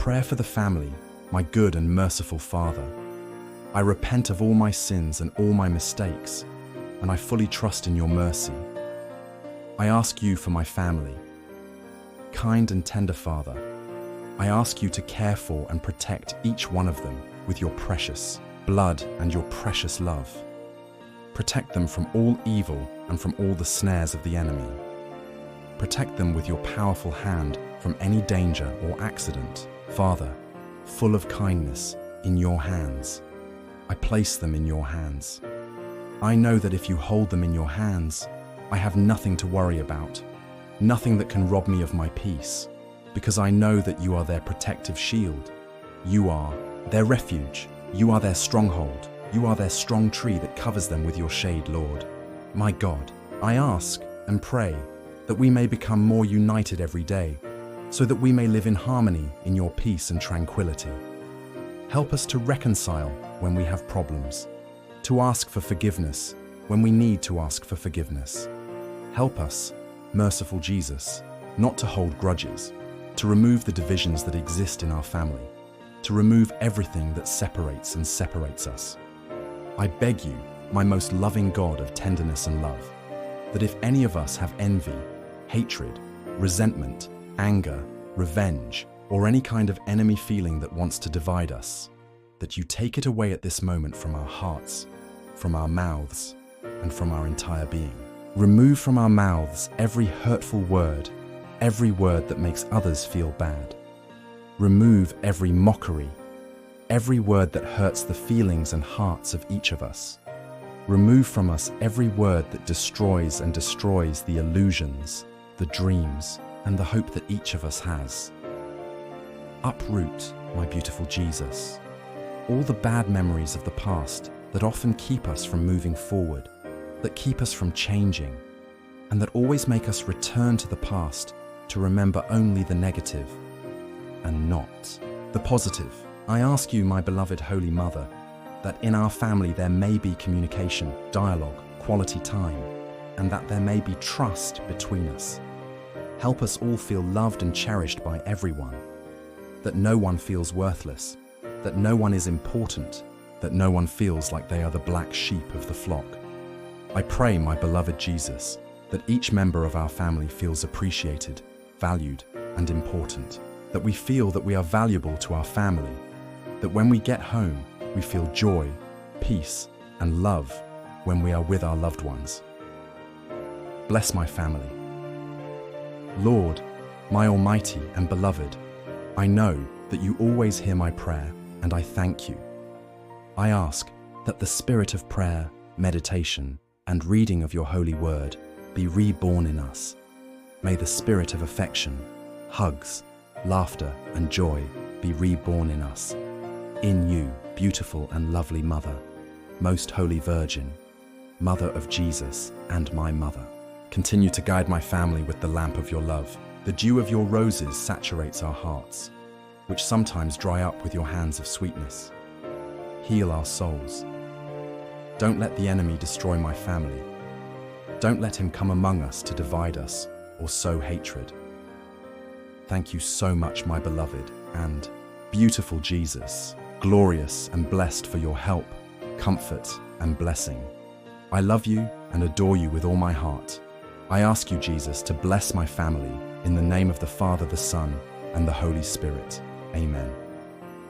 Prayer for the family, my good and merciful Father. I repent of all my sins and all my mistakes, and I fully trust in your mercy. I ask you for my family. Kind and tender Father, I ask you to care for and protect each one of them with your precious blood and your precious love. Protect them from all evil and from all the snares of the enemy. Protect them with your powerful hand from any danger or accident. Father, full of kindness, in your hands. I place them in your hands. I know that if you hold them in your hands, I have nothing to worry about, nothing that can rob me of my peace, because I know that you are their protective shield. You are their refuge. You are their stronghold. You are their strong tree that covers them with your shade, Lord. My God, I ask and pray that we may become more united every day, so that we may live in harmony in your peace and tranquility. Help us to reconcile when we have problems, to ask for forgiveness when we need to ask for forgiveness. Help us, merciful Jesus, not to hold grudges, to remove the divisions that exist in our family, to remove everything that separates and separates us. I beg you, my most loving God of tenderness and love, that if any of us have envy, hatred, resentment, anger, revenge, or any kind of enemy feeling that wants to divide us, that you take it away at this moment from our hearts, from our mouths, and from our entire being. Remove from our mouths every hurtful word, every word that makes others feel bad. Remove every mockery, every word that hurts the feelings and hearts of each of us. Remove from us every word that destroys the illusions, the dreams, and the hope that each of us has. Uproot, my beautiful Jesus, all the bad memories of the past that often keep us from moving forward, that keep us from changing, and that always make us return to the past to remember only the negative and not the positive. I ask you, my beloved Holy Mother, that in our family there may be communication, dialogue, quality time, and that there may be trust between us. Help us all feel loved and cherished by everyone, that no one feels worthless, that no one is important, that no one feels like they are the black sheep of the flock. I pray, my beloved Jesus, that each member of our family feels appreciated, valued, and important, that we feel that we are valuable to our family, that when we get home, we feel joy, peace, and love when we are with our loved ones. Bless my family. Lord, my Almighty and Beloved, I know that you always hear my prayer, and I thank you. I ask that the spirit of prayer, meditation, and reading of your holy word be reborn in us. May the spirit of affection, hugs, laughter, and joy be reborn in us. In you, beautiful and lovely Mother, most holy Virgin, Mother of Jesus and my Mother. Continue to guide my family with the lamp of your love. The dew of your roses saturates our hearts, which sometimes dry up with your hands of sweetness. Heal our souls. Don't let the enemy destroy my family. Don't let him come among us to divide us or sow hatred. Thank you so much, my beloved and beautiful Jesus, glorious and blessed for your help, comfort, and blessing. I love you and adore you with all my heart. I ask you, Jesus, to bless my family in the name of the Father, the Son, and the Holy Spirit. Amen.